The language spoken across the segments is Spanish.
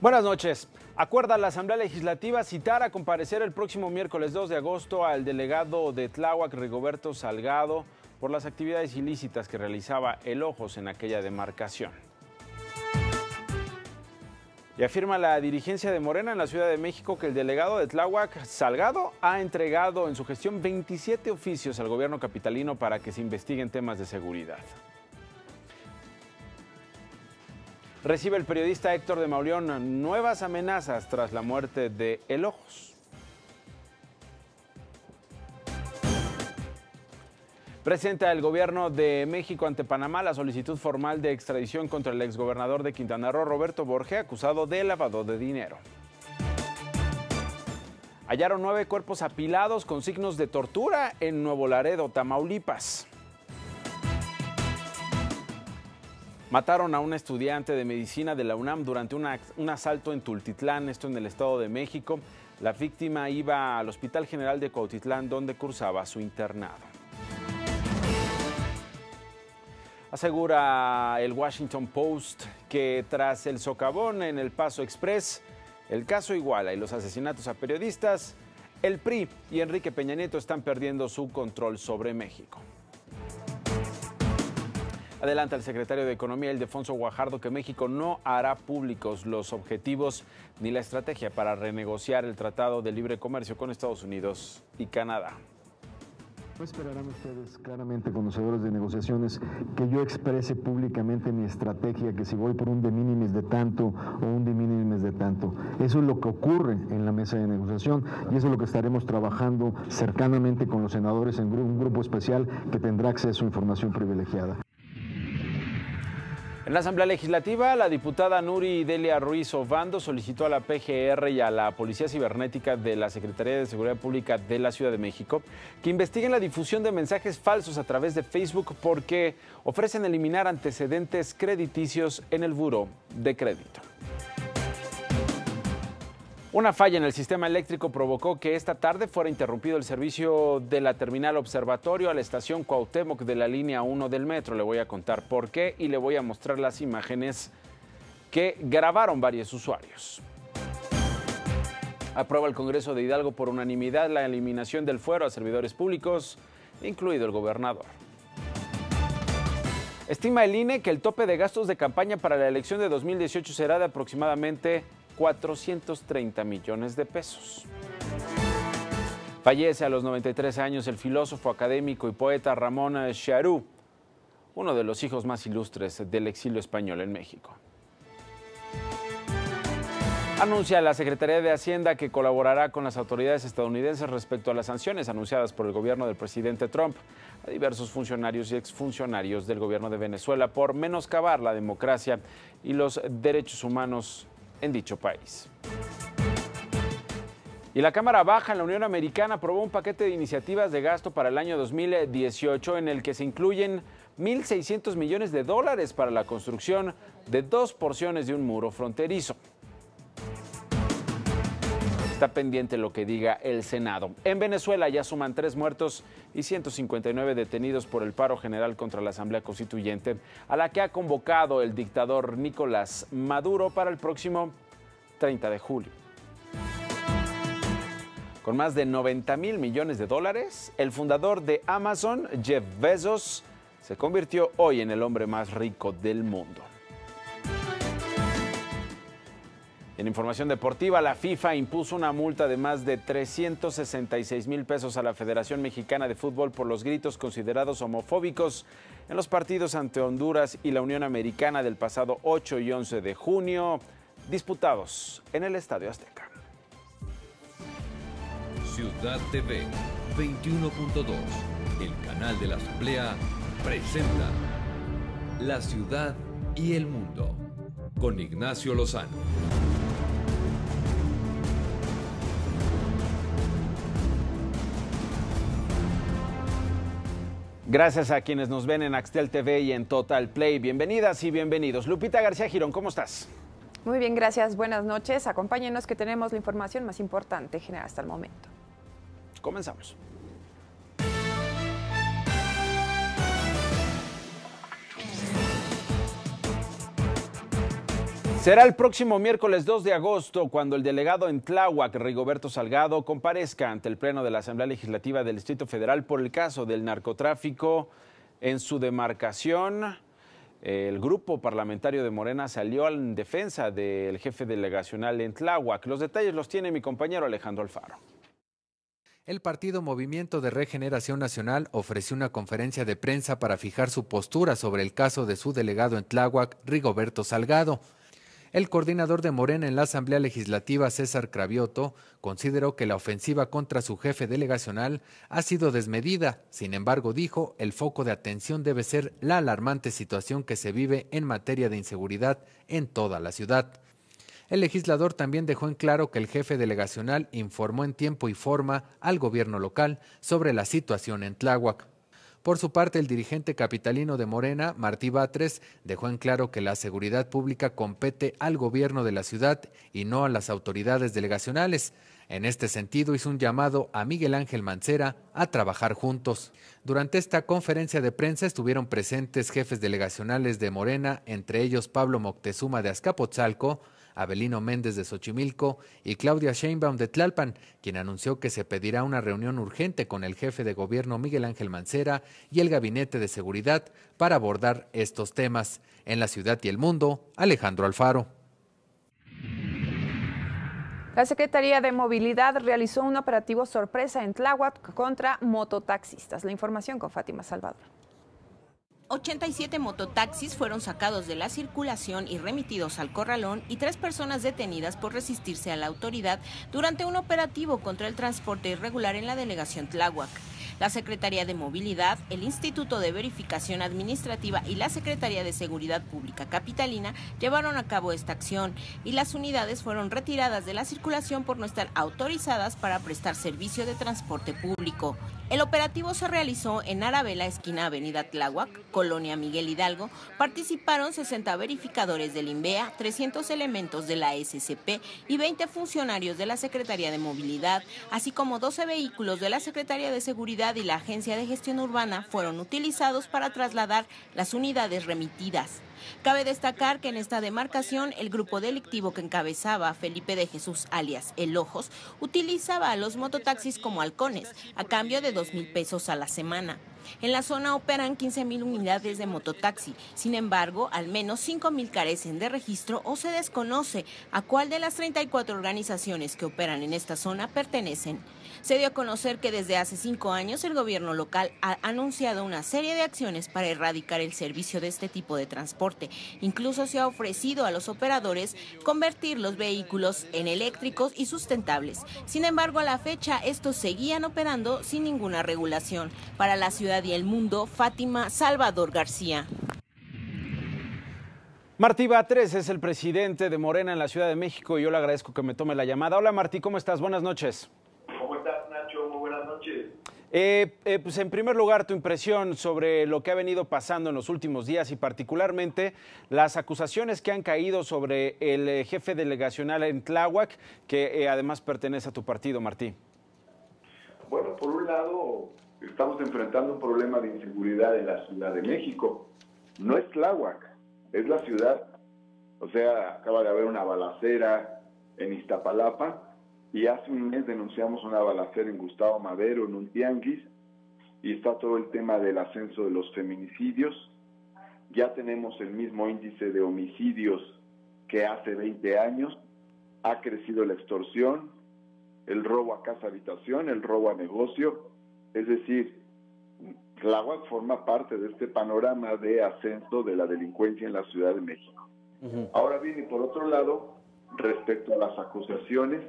Buenas noches. Acuerda la Asamblea Legislativa citar a comparecer el próximo miércoles 2 de agosto al delegado de Tláhuac, Rigoberto Salgado, por las actividades ilícitas que realizaba el Ojos en aquella demarcación. Y afirma la dirigencia de Morena en la Ciudad de México que el delegado de Tláhuac, Salgado, ha entregado en su gestión 27 oficios al gobierno capitalino para que se investiguen temas de seguridad. Recibe el periodista Héctor de Mauleón nuevas amenazas tras la muerte de El Ojos. Presenta el gobierno de México ante Panamá la solicitud formal de extradición contra el exgobernador de Quintana Roo, Roberto Borge, acusado de lavado de dinero. Hallaron 9 cuerpos apilados con signos de tortura en Nuevo Laredo, Tamaulipas. Mataron a un estudiante de medicina de la UNAM durante un asalto en Tultitlán, esto en el Estado de México. La víctima iba al Hospital General de Cuautitlán, donde cursaba su internado. Asegura el Washington Post que tras el socavón en el Paso Express, el caso Iguala y los asesinatos a periodistas, el PRI y Enrique Peña Nieto están perdiendo su control sobre México. Adelanta el secretario de Economía, Ildefonso Guajardo, que México no hará públicos los objetivos ni la estrategia para renegociar el Tratado de Libre Comercio con Estados Unidos y Canadá. No esperarán ustedes, claramente conocedores de negociaciones, que yo exprese públicamente mi estrategia, que si voy por un de minimis de tanto o un de minimis de tanto. Eso es lo que ocurre en la mesa de negociación y eso es lo que estaremos trabajando cercanamente con los senadores en un grupo especial que tendrá acceso a información privilegiada. En la Asamblea Legislativa, la diputada Nuri Delia Ruiz Obando solicitó a la PGR y a la Policía Cibernética de la Secretaría de Seguridad Pública de la Ciudad de México que investiguen la difusión de mensajes falsos a través de Facebook porque ofrecen eliminar antecedentes crediticios en el buró de crédito. Una falla en el sistema eléctrico provocó que esta tarde fuera interrumpido el servicio de la terminal Observatorio a la estación Cuauhtémoc de la línea 1 del metro. Le voy a contar por qué y le voy a mostrar las imágenes que grabaron varios usuarios. Aprueba el Congreso de Hidalgo por unanimidad la eliminación del fuero a servidores públicos, incluido el gobernador. Estima el INE que el tope de gastos de campaña para la elección de 2018 será de aproximadamente 430 millones de pesos. Fallece a los 93 años el filósofo, académico y poeta Ramón Charroux, uno de los hijos más ilustres del exilio español en México. Anuncia la Secretaría de Hacienda que colaborará con las autoridades estadounidenses respecto a las sanciones anunciadas por el gobierno del presidente Trump a diversos funcionarios y exfuncionarios del gobierno de Venezuela por menoscabar la democracia y los derechos humanos en dicho país. Y la Cámara Baja en la Unión Americana aprobó un paquete de iniciativas de gasto para el año 2018 en el que se incluyen $1.600 millones para la construcción de 2 porciones de un muro fronterizo. Está pendiente lo que diga el Senado. En Venezuela ya suman 3 muertos y 159 detenidos por el paro general contra la Asamblea Constituyente, a la que ha convocado el dictador Nicolás Maduro para el próximo 30 de julio. Con más de $90.000 millones, el fundador de Amazon, Jeff Bezos, se convirtió hoy en el hombre más rico del mundo. En información deportiva, la FIFA impuso una multa de más de 366,000 pesos a la Federación Mexicana de Fútbol por los gritos considerados homofóbicos en los partidos ante Honduras y la Unión Americana del pasado 8 y 11 de junio, disputados en el Estadio Azteca. Ciudad TV 21.2, el canal de la Asamblea, presenta La Ciudad y el Mundo, con Ignacio Lozano. Gracias a quienes nos ven en Axtel TV y en Total Play. Bienvenidas y bienvenidos. Lupita García Girón, ¿cómo estás? Muy bien, gracias. Buenas noches. Acompáñenos que tenemos la información más importante generada hasta el momento. Comenzamos. Será el próximo miércoles 2 de agosto cuando el delegado en Tláhuac, Rigoberto Salgado, comparezca ante el Pleno de la Asamblea Legislativa del Distrito Federal por el caso del narcotráfico en su demarcación. El grupo parlamentario de Morena salió en defensa del jefe delegacional en Tláhuac. Los detalles los tiene mi compañero Alejandro Alfaro. El partido Movimiento de Regeneración Nacional ofreció una conferencia de prensa para fijar su postura sobre el caso de su delegado en Tláhuac, Rigoberto Salgado. El coordinador de Morena en la Asamblea Legislativa, César Cravioto, consideró que la ofensiva contra su jefe delegacional ha sido desmedida. Sin embargo, dijo, el foco de atención debe ser la alarmante situación que se vive en materia de inseguridad en toda la ciudad. El legislador también dejó en claro que el jefe delegacional informó en tiempo y forma al gobierno local sobre la situación en Tláhuac. Por su parte, el dirigente capitalino de Morena, Martí Batres, dejó en claro que la seguridad pública compete al gobierno de la ciudad y no a las autoridades delegacionales. En este sentido, hizo un llamado a Miguel Ángel Mancera a trabajar juntos. Durante esta conferencia de prensa estuvieron presentes jefes delegacionales de Morena, entre ellos Pablo Moctezuma de Azcapotzalco, Avelino Méndez de Xochimilco y Claudia Sheinbaum de Tlalpan, quien anunció que se pedirá una reunión urgente con el jefe de gobierno Miguel Ángel Mancera y el Gabinete de Seguridad para abordar estos temas. En la ciudad y el mundo, Alejandro Alfaro. La Secretaría de Movilidad realizó un operativo sorpresa en Tláhuac contra mototaxistas. La información con Fátima Salvador. 87 mototaxis fueron sacados de la circulación y remitidos al corralón y 3 personas detenidas por resistirse a la autoridad durante un operativo contra el transporte irregular en la delegación Tláhuac. La Secretaría de Movilidad, el Instituto de Verificación Administrativa y la Secretaría de Seguridad Pública Capitalina llevaron a cabo esta acción y las unidades fueron retiradas de la circulación por no estar autorizadas para prestar servicio de transporte público. El operativo se realizó en Arabela, esquina Avenida Tláhuac, Colonia Miguel Hidalgo. Participaron 60 verificadores del INVEA, 300 elementos de la SCP y 20 funcionarios de la Secretaría de Movilidad, así como 12 vehículos de la Secretaría de Seguridad y la Agencia de Gestión Urbana fueron utilizados para trasladar las unidades remitidas. Cabe destacar que en esta demarcación el grupo delictivo que encabezaba Felipe de Jesús alias El Ojos utilizaba a los mototaxis como halcones a cambio de 2,000 pesos a la semana. En la zona operan 15,000 unidades de mototaxi, sin embargo, al menos 5,000 carecen de registro o se desconoce a cuál de las 34 organizaciones que operan en esta zona pertenecen. Se dio a conocer que desde hace 5 años el gobierno local ha anunciado una serie de acciones para erradicar el servicio de este tipo de transporte. Incluso se ha ofrecido a los operadores convertir los vehículos en eléctricos y sustentables. Sin embargo, a la fecha, estos seguían operando sin ninguna regulación. Para la ciudad y el mundo, Fátima Salvador García. Martí Batres es el presidente de Morena en la Ciudad de México y yo le agradezco que me tome la llamada. Hola Martí, ¿cómo estás? Buenas noches. ¿Cómo estás, Nacho? Muy buenas noches. Pues en primer lugar, tu impresión sobre lo que ha venido pasando en los últimos días y particularmente las acusaciones que han caído sobre el jefe delegacional en Tláhuac, que además pertenece a tu partido, Martí. Bueno, por un lado, estamos enfrentando un problema de inseguridad en la Ciudad de México. No es Tláhuac, es la ciudad. O sea, acaba de haber una balacera en Iztapalapa y hace un mes denunciamos una balacera en Gustavo Madero, en un tianguis, y está todo el tema del ascenso de los feminicidios. Ya tenemos el mismo índice de homicidios que hace 20 años. Ha crecido la extorsión, el robo a casa habitación, el robo a negocio. Es decir, Tláhuac forma parte de este panorama de ascenso de la delincuencia en la Ciudad de México. Ahora bien, y por otro lado, respecto a las acusaciones,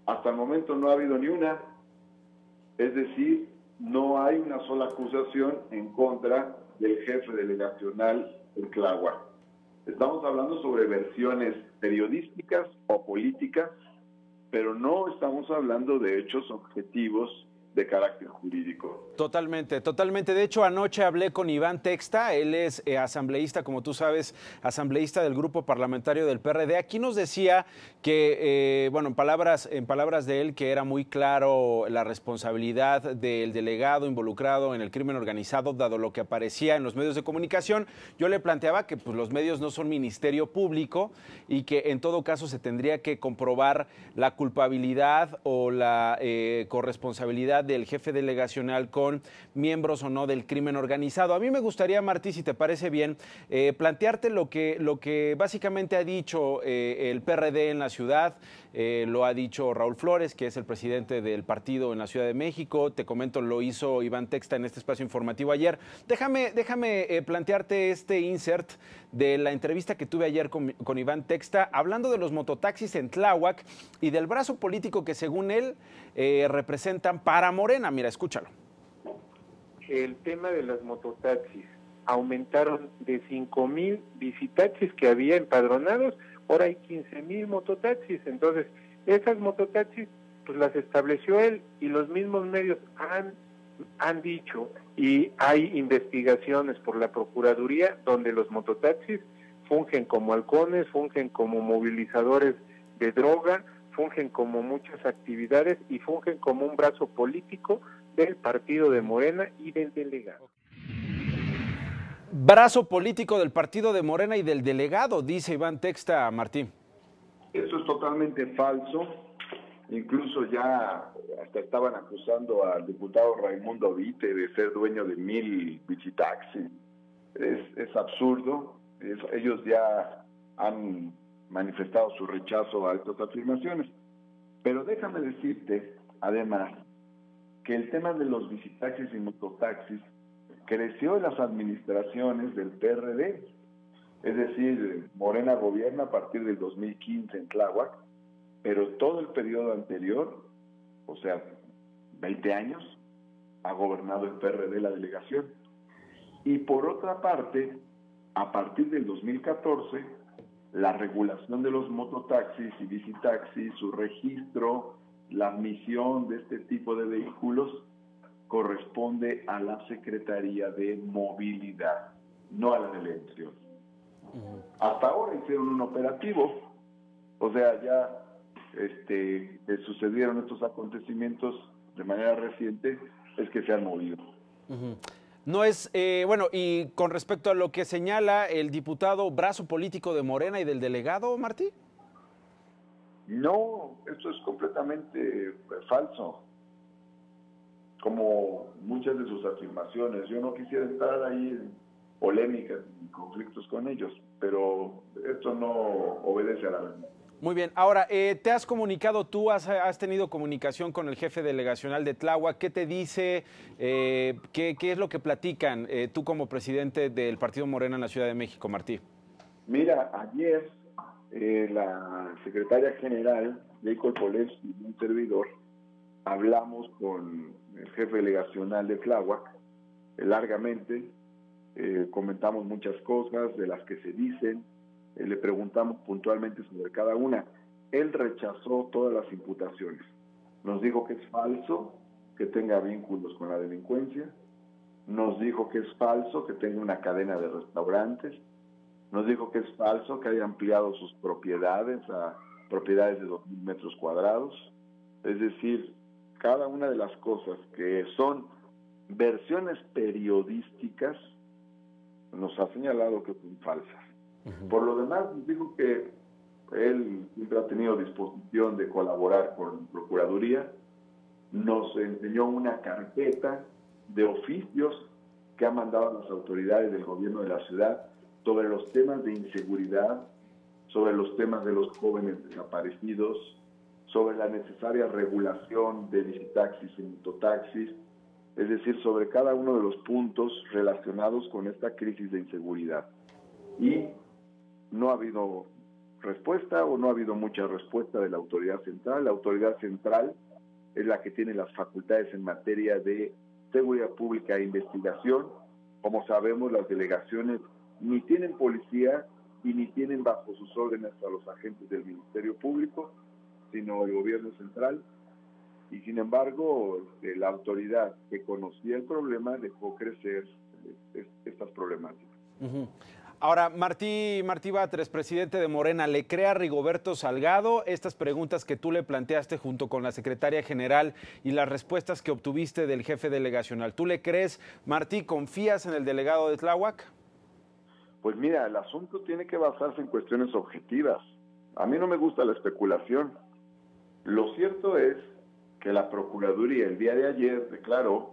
hasta el momento no ha habido ni una. Es decir, no hay una sola acusación en contra del jefe delegacional de Tláhuac. Estamos hablando sobre versiones periodísticas o políticas, pero no estamos hablando de hechos objetivos de carácter jurídico. Totalmente, totalmente. De hecho, anoche hablé con Iván Texta, él es asambleísta, como tú sabes, asambleísta del grupo parlamentario del PRD. Aquí nos decía que, bueno, en palabras de él, que era muy claro la responsabilidad del delegado involucrado en el crimen organizado, dado lo que aparecía en los medios de comunicación. Yo le planteaba que pues, los medios no son ministerio público y que en todo caso se tendría que comprobar la culpabilidad o la corresponsabilidad del jefe delegacional con miembros o no del crimen organizado. A mí me gustaría, Martí, si te parece bien, plantearte lo que básicamente ha dicho el PRD en la ciudad, lo ha dicho Raúl Flores, que es el presidente del partido en la Ciudad de México. Te comento, lo hizo Iván Texta en este espacio informativo ayer. Déjame plantearte este insert de la entrevista que tuve ayer con Iván Texta, hablando de los mototaxis en Tláhuac y del brazo político que según él representan para Morena. Mira, escúchalo. El tema de las mototaxis aumentaron de 5,000 visitaxis que había empadronados, ahora hay 15,000 mototaxis. Entonces, esas mototaxis pues las estableció él y los mismos medios han dicho, y hay investigaciones por la Procuraduría donde los mototaxis fungen como halcones, fungen como movilizadores de droga, fungen como muchas actividades y fungen como un brazo político del partido de Morena y del delegado. Brazo político del partido de Morena y del delegado, dice Iván Texta, Martín. Eso es totalmente falso. Incluso ya hasta estaban acusando al diputado Raimundo Vite de ser dueño de 1,000 visitaxis. Es absurdo. Ellos ya han manifestado su rechazo a estas afirmaciones. Pero déjame decirte, además, que el tema de los visitaxis y mototaxis creció en las administraciones del PRD. Es decir, Morena gobierna a partir del 2015 en Tláhuac, pero todo el periodo anterior, o sea, 20 años, ha gobernado el PRD la delegación. Y por otra parte, a partir del 2014, la regulación de los mototaxis y visitaxis, su registro, la admisión de este tipo de vehículos corresponde a la Secretaría de Movilidad, no a la delegación. Hasta ahora hicieron un operativo, o sea, ya sucedieron estos acontecimientos de manera reciente, es que se han movido. No es, bueno, y con respecto a lo que señala el diputado, brazo político de Morena y del delegado, Martí. No, esto es completamente falso, como muchas de sus afirmaciones. Yo no quisiera estar ahí en polémicas y conflictos con ellos, pero esto no obedece a la verdad. Muy bien. Ahora, ¿te has comunicado tú, has tenido comunicación con el jefe delegacional de Tláhuac? ¿Qué te dice? ¿Qué es lo que platican tú como presidente del Partido Morena en la Ciudad de México, Martí? Mira, ayer la secretaria general, Jacob Polensky, y un servidor, hablamos con el jefe delegacional de Tláhuac largamente, comentamos muchas cosas de las que se dicen, le preguntamos puntualmente sobre cada una. Él rechazó todas las imputaciones. Nos dijo que es falso que tenga vínculos con la delincuencia, nos dijo que es falso que tenga una cadena de restaurantes, nos dijo que es falso que haya ampliado sus propiedades a propiedades de 2,000 metros cuadrados. Es decir, cada una de las cosas que son versiones periodísticas nos ha señalado que son falsas. Por lo demás, nos dijo que él siempre ha tenido disposición de colaborar con la Procuraduría. Nos enseñó una carpeta de oficios que ha mandado a las autoridades del gobierno de la ciudad sobre los temas de inseguridad, sobre los temas de los jóvenes desaparecidos, sobre la necesaria regulación de visitaxis y mototaxis, es decir, sobre cada uno de los puntos relacionados con esta crisis de inseguridad. Y no ha habido respuesta o no ha habido mucha respuesta de la autoridad central. La autoridad central es la que tiene las facultades en materia de seguridad pública e investigación. Como sabemos, las delegaciones ni tienen policía y ni tienen bajo sus órdenes a los agentes del Ministerio Público, sino el gobierno central. y sin embargo la autoridad que conocía el problema dejó crecer estas problemáticas. Ahora, Martí Batres, presidente de Morena, ¿le cree a Rigoberto Salgado estas preguntas que tú le planteaste junto con la secretaria general y las respuestas que obtuviste del jefe delegacional? ¿Tú le crees, Martí? ¿Confías en el delegado de Tláhuac? Pues mira, el asunto tiene que basarse en cuestiones objetivas. A mí no me gusta la especulación. Lo cierto es que la Procuraduría el día de ayer declaró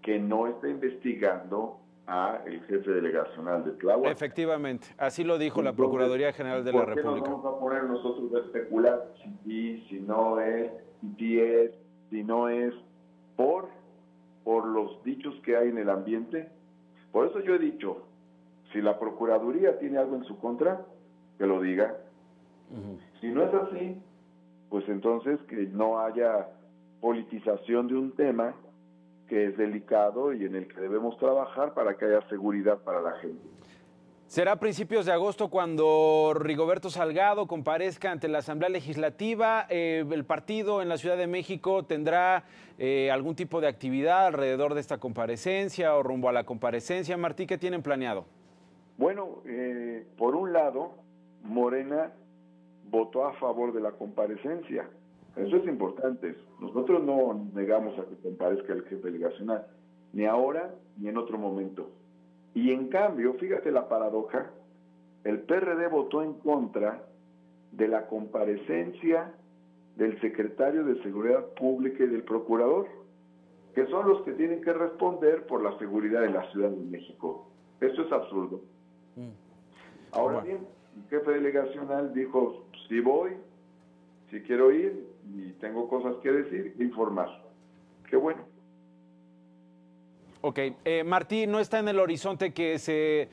que no está investigando a el jefe delegacional de Tláhuac. Efectivamente, así lo dijo la Procuraduría General de la República. ¿Por qué nos vamos a poner nosotros a especular si no es, si no es, por los dichos que hay en el ambiente? Por eso yo he dicho, si la Procuraduría tiene algo en su contra, que lo diga. Si no es así, pues entonces que no haya politización de un tema que es delicado y en el que debemos trabajar para que haya seguridad para la gente. ¿Será a principios de agosto cuando Rigoberto Salgado comparezca ante la Asamblea Legislativa? ¿El partido en la Ciudad de México tendrá algún tipo de actividad alrededor de esta comparecencia o rumbo a la comparecencia? Martí, ¿qué tienen planeado? Bueno, por un lado, Morena votó a favor de la comparecencia. Eso es importante. Nosotros no negamos a que comparezca el jefe delegacional, ni ahora ni en otro momento. Y en cambio, fíjate la paradoja, el PRD votó en contra de la comparecencia del secretario de Seguridad Pública y del procurador, que son los que tienen que responder por la seguridad de la Ciudad de México. Eso es absurdo. Ahora bien, el jefe delegacional dijo, sí voy, sí quiero ir y tengo cosas que decir e informar. Qué bueno. Ok, Martí, ¿no está en el horizonte que se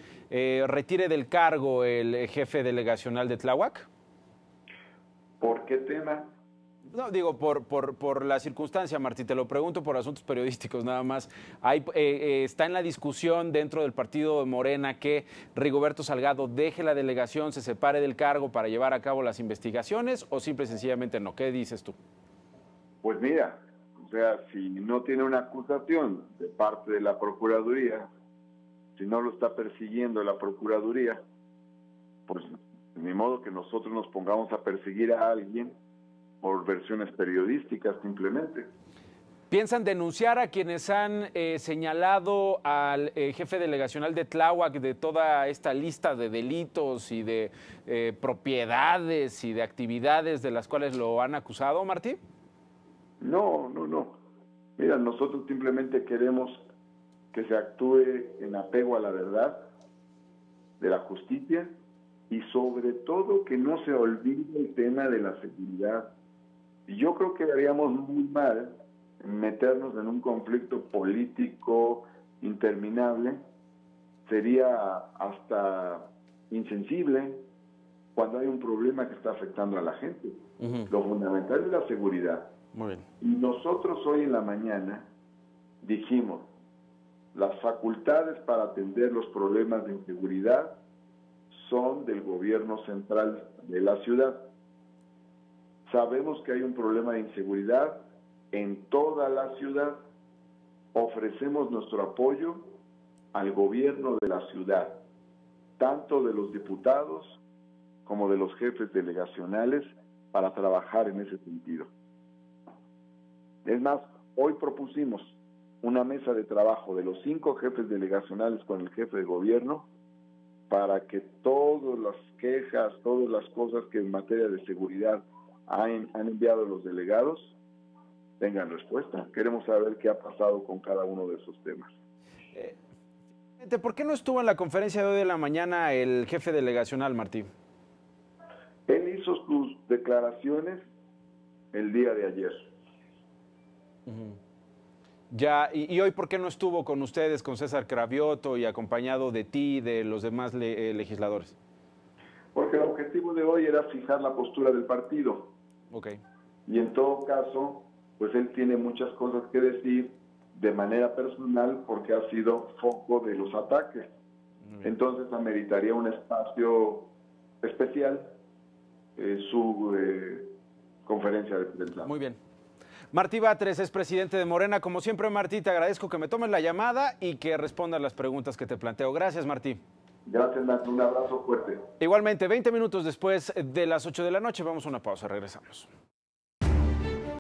retire del cargo el jefe delegacional de Tláhuac? ¿Por qué tema? No, digo, por la circunstancia, Martí, te lo pregunto por asuntos periodísticos nada más. Está en la discusión dentro del partido de Morena que Rigoberto Salgado deje la delegación, se separe del cargo para llevar a cabo las investigaciones, o simple y sencillamente no. ¿Qué dices tú? Pues mira, o sea, si no tiene una acusación de parte de la Procuraduría, si no lo está persiguiendo la Procuraduría, pues ni modo que nosotros nos pongamos a perseguir a alguien por versiones periodísticas simplemente. ¿Piensan denunciar a quienes han señalado al jefe delegacional de Tláhuac de toda esta lista de delitos y de propiedades y de actividades de las cuales lo han acusado, Martí? No. Mira, nosotros simplemente queremos que se actúe en apego a la verdad de la justicia y sobre todo que no se olvide el tema de la seguridad. Y yo creo que haríamos muy mal en meternos en un conflicto político interminable. Sería hasta insensible cuando hay un problema que está afectando a la gente. Lo fundamental es la seguridad. Muy bien. Y nosotros hoy en la mañana dijimos, las facultades para atender los problemas de inseguridad son del gobierno central de la ciudad. Sabemos que hay un problema de inseguridad en toda la ciudad. Ofrecemos nuestro apoyo al gobierno de la ciudad, tanto de los diputados como de los jefes delegacionales, para trabajar en ese sentido. Es más, hoy propusimos una mesa de trabajo de los 5 jefes delegacionales con el jefe de gobierno para que todas las quejas, todas las cosas que en materia de seguridad han enviado los delegados tengan respuesta. Queremos saber qué ha pasado con cada uno de esos temas. ¿Por qué no estuvo en la conferencia de hoy de la mañana el jefe delegacional, Martí? Él hizo sus declaraciones el día de ayer. Ya, y hoy, ¿por qué no estuvo con ustedes, con César Cravioto y acompañado de ti y de los demás legisladores? Porque el objetivo de hoy era fijar la postura del partido. Okay. Y en todo caso, pues él tiene muchas cosas que decir de manera personal porque ha sido foco de los ataques. Entonces ameritaría un espacio especial su conferencia de prensa. Muy bien. Martí Batres es presidente de Morena. Como siempre, Martí, te agradezco que me tomes la llamada y que respondas las preguntas que te planteo. Gracias, Martí. Gracias, Nacho. Un abrazo fuerte. Igualmente, 20 minutos después de las 8 de la noche, vamos a una pausa. Regresamos.